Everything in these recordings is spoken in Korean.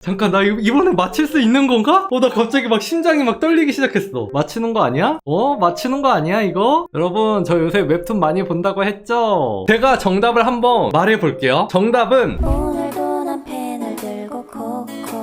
잠깐 나 이번에 맞힐 수 있는 건가? 나 갑자기 막 심장이 막 떨리기 시작했어. 맞히는 거 아니야? 맞히는 거 아니야 이거? 여러분 저 요새 웹툰 많이 본다고 했죠? 제가 정답을 한번 말해볼게요. 정답은 오늘도 난 펜을 들고 코코.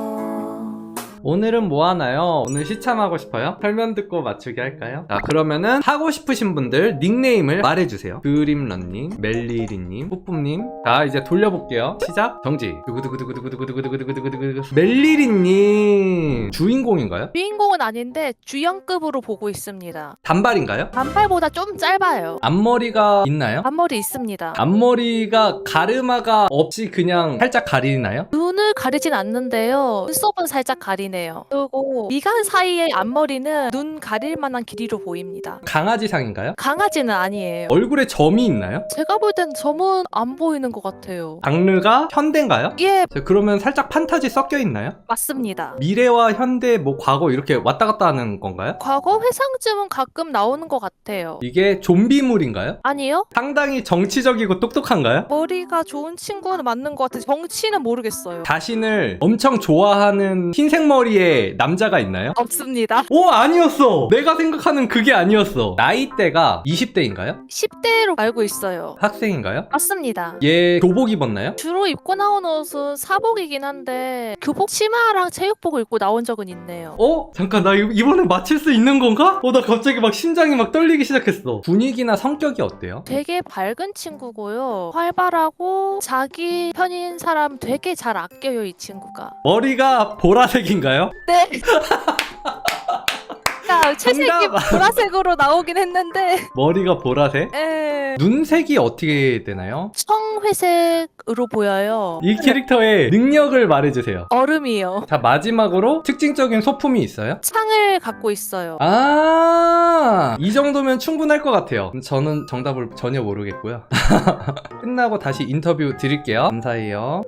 오늘은 뭐 하나요? 오늘 시참하고 싶어요? 설명 듣고 맞추기 할까요? 자 그러면은 하고 싶으신 분들 닉네임을 말해주세요. 그림런님, 멜리리님, 뿌뿌님. 자 이제 돌려볼게요. 시작 정지. 두구두구두구두구두구두구두구두구두구. 멜리리님 주인공인가요? 주인공은 아닌데 주연급으로 보고 있습니다. 단발인가요? 단발보다 좀 짧아요. 앞머리가 있나요? 앞머리 있습니다. 앞머리가 가르마가 없이 그냥 살짝 가리나요? 눈을 가리진 않는데요. 눈썹은 살짝 가리네요. 그리고 미간 사이의 앞머리는 눈 가릴 만한 길이로 보입니다. 강아지상인가요? 강아지는 아니에요. 얼굴에 점이 있나요? 제가 볼 땐 점은 안 보이는 것 같아요. 장르가 현대인가요? 예, 자, 그러면 살짝 판타지 섞여 있나요? 맞습니다. 미래와 현대, 뭐 과거 이렇게 왔다 갔다 하는 건가요? 과거 회상쯤은 가끔 나오는 것 같아요. 이게 좀비물인가요? 아니요? 상당히 정치적이고 똑똑한가요? 머리가 좋은 친구는 맞는 것 같아요. 정치는 모르겠어요. 자신을 엄청 좋아하는 흰색 머리의 남자가 있나요? 없습니다. 오, 아니었어! 내가 생각하는 그게 아니었어. 나이대가 20대인가요? 10대로 알고 있어요. 학생인가요? 맞습니다. 얘 교복 입었나요? 주로 입고 나온 옷은 사복이긴 한데 교복 치마랑 체육복을 입고 나온 적은 있네요. 잠깐 나 이번에 맞힐 수 있는 건가? 나 갑자기 막 심장이 막 떨리기 시작했어. 분위기나 성격이 어때요? 되게 밝은 친구고요. 활발하고 자기 편인 사람 되게 잘 아껴요, 이 친구가. 머리가 보라색인가요? 네. 채색이 정답! 보라색으로 나오긴 했는데 머리가 보라색? 에... 눈색이 어떻게 되나요? 청회색으로 보여요. 이 캐릭터의 능력을 말해주세요. 얼음이요. 자, 마지막으로 특징적인 소품이 있어요? 창을 갖고 있어요. 이 정도면 충분할 것 같아요. 저는 정답을 전혀 모르겠고요. 끝나고 다시 인터뷰 드릴게요. 감사해요.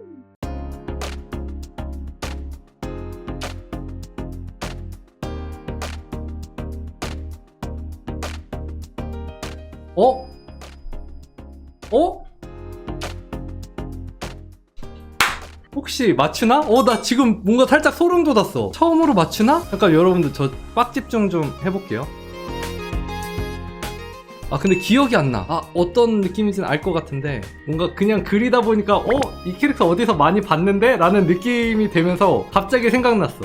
혹시 맞추나? 나 지금 뭔가 살짝 소름 돋았어. 처음으로 맞추나? 약간 여러분들 저 빡집중 좀 해볼게요. 근데 기억이 안 나. 어떤 느낌인지는 알 것 같은데 뭔가 그냥 그리다 보니까 이 캐릭터 어디서 많이 봤는데? 라는 느낌이 되면서 갑자기 생각났어.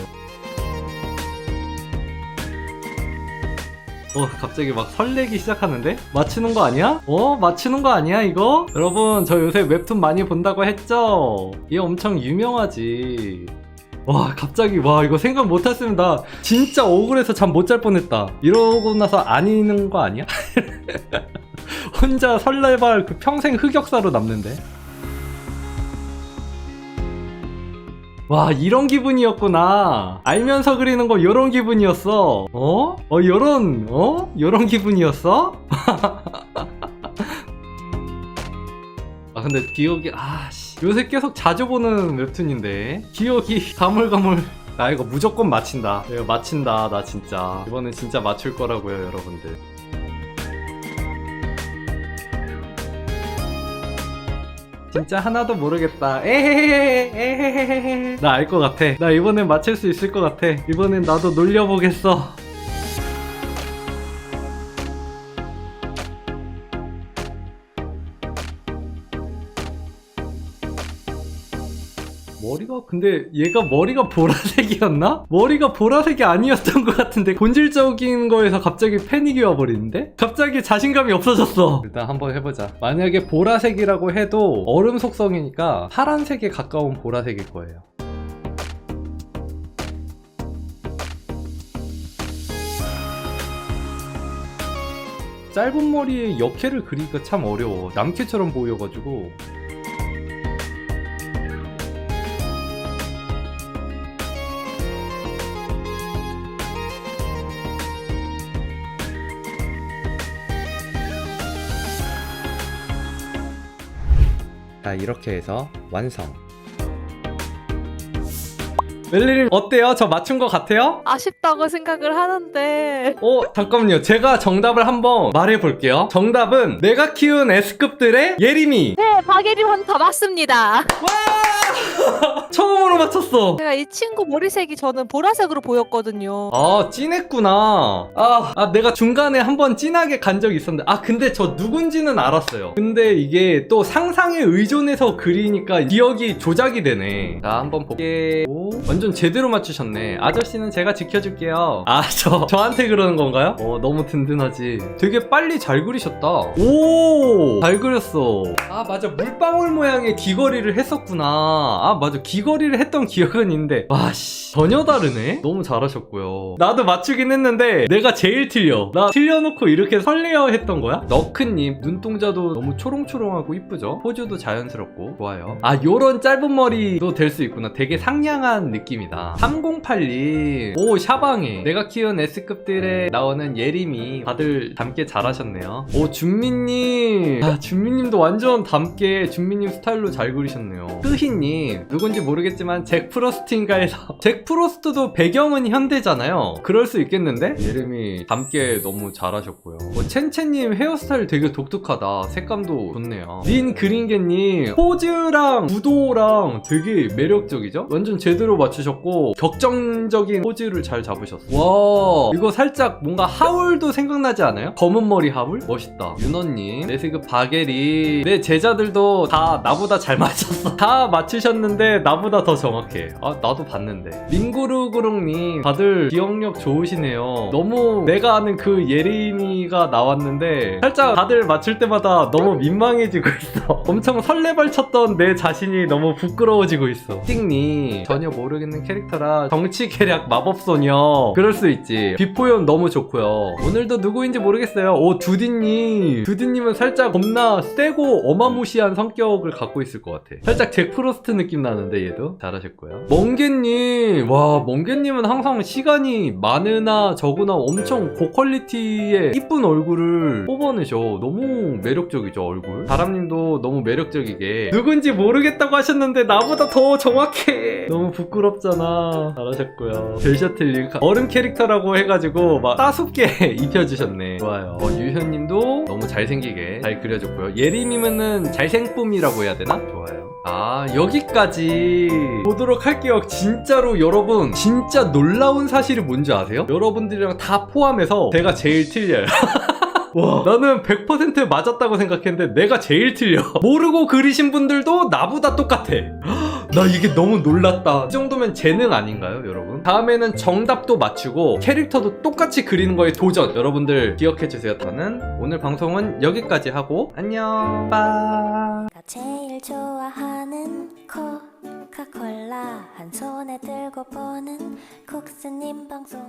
갑자기 막 설레기 시작하는데? 맞추는 거 아니야? 맞추는 거 아니야 이거? 여러분 저 요새 웹툰 많이 본다고 했죠? 얘 엄청 유명하지. 갑자기 이거 생각 못했으면 나 진짜 억울해서 잠 못 잘 뻔했다. 이러고 나서 아니는 거 아니야? 혼자 설레발 그 평생 흑역사로 남는데? 이런 기분이었구나. 알면서 그리는 거 요런 기분이었어. 요런 기분이었어? 근데 기억이, 요새 계속 자주 보는 웹툰인데. 기억이 가물가물. 나 이거 무조건 맞힌다. 이거 맞힌다, 나 진짜. 이번엔 진짜 맞출 거라고요, 여러분들. 진짜 하나도 모르겠다. 에헤헤헤. 나 알 것 같아. 나 이번엔 맞힐 수 있을 것 같아. 이번엔 나도 놀려보겠어. 근데 얘가 머리가 보라색이었나? 머리가 보라색이 아니었던 것 같은데 본질적인 거에서 갑자기 패닉이 와버리는데? 갑자기 자신감이 없어졌어. 일단 한번 해보자. 만약에 보라색이라고 해도 얼음 속성이니까 파란색에 가까운 보라색일 거예요. 짧은 머리에 역캐를 그리기가 참 어려워. 남캐처럼 보여가지고. 자, 이렇게 해서 완성. 멜리님 어때요? 저 맞춘 것 같아요? 아쉽다고 생각을 하는데 잠깐만요. 제가 정답을 한번 말해볼게요. 정답은 내가 키운 S급들의 예림이. 네, 박예림 헌터 맞습니다. 와! 처음으로 맞췄어. 제가 이 친구 머리색이 저는 보라색으로 보였거든요. 아, 진했구나. 내가 중간에 한번 진하게 간 적이 있었는데, 근데 저 누군지는 알았어요. 근데 이게 또 상상에 의존해서 그리니까 기억이 조작이 되네. 자, 한번 볼게요. 완전 제대로 맞추셨네. 아저씨는 제가 지켜줄게요. 저한테 그러는 건가요? 너무 든든하지. 되게 빨리 잘 그리셨다. 오, 잘 그렸어. 맞아. 물방울 모양의 귀걸이를 했었구나. 맞아. 귀걸이를 했던 기억은 있는데, 전혀 다르네? 너무 잘하셨고요. 나도 맞추긴 했는데 내가 제일 틀려. 나 틀려놓고 이렇게 설레어 했던 거야? 너크님 눈동자도 너무 초롱초롱하고 이쁘죠? 포즈도 자연스럽고 좋아요. 요런 짧은 머리도 될 수 있구나. 되게 상냥한 느낌이다. 3082 오, 샤방이 내가 키운 S급들에 나오는 예림이 다들 닮게 잘하셨네요. 오, 준미님. 준미님도 완전 닮게 준미님 스타일로 잘 그리셨네요. 흐희님 누군지 모르겠지만 잭 프로스트인가 해서 잭 프로스트도 배경은 현대잖아요. 그럴 수 있겠는데? 예림이 닮게 너무 잘하셨고요. 첸첸님 헤어스타일 되게 독특하다. 색감도 좋네요. 린 그린게님 포즈랑 구도랑 되게 매력적이죠? 완전 제대로 맞추셨고 격정적인 포즈를 잘 잡으셨어. 와, 이거 살짝 뭔가 하울도 생각나지 않아요? 검은 머리 하울? 멋있다. 윤원님 내세급 바게리 내 제자들도 다 나보다 잘 맞췄어. 다 맞추셨는데 나보다 더 정확해. 나도 봤는데. 링구르구릉님 다들 기억력 좋으시네요. 너무 내가 아는 그 예림이가 나왔는데 살짝 다들 맞출 때마다 너무 민망해지고 있어. 엄청 설레발 쳤던 내 자신이 너무 부끄러워지고 있어. 띵님 전혀 모르겠는 캐릭터라 정치 계략 마법소녀 그럴 수 있지. 비포연 너무 좋고요. 오늘도 누구인지 모르겠어요. 오, 두디님은 살짝 겁나 세고 어마무시한 성격을 갖고 있을 것 같아. 살짝 잭 프로스트 느낌 나는데 얘도 잘하셨고요. 멍게님, 와, 멍게님은 항상 시간이 많으나 적으나 엄청 고퀄리티의 이쁜 얼굴을 뽑아내셔. 너무 매력적이죠, 얼굴. 다람님도 너무 매력적이게 누군지 모르겠다고 하셨는데 나보다 더 정확해. 너무 부끄럽잖아. 잘하셨고요. 벨셔틀님 얼음 캐릭터라고 해가지고 막 따숩게 입혀주셨네. 좋아요. 유현님도 너무 잘생기게 잘 그려줬고요. 예림님은 잘생쁨이라고 해야 되나? 좋아요. 여기까지 보도록 할게요. 진짜로 여러분 진짜 놀라운 사실이 뭔지 아세요? 여러분들이랑 다 포함해서 제가 제일 틀려요. 와, 나는 100% 맞았다고 생각했는데 내가 제일 틀려. 모르고 그리신 분들도 나보다 똑같아. 나 이게 너무 놀랐다. 이 정도면 재능 아닌가요, 여러분? 다음에는 정답도 맞추고 캐릭터도 똑같이 그리는 거에 도전. 여러분들 기억해주세요. 저는 오늘 방송은 여기까지 하고 안녕. 빠. 내가 제일 좋아하는 코카콜라 한 손에 들고 보는 국스님 방송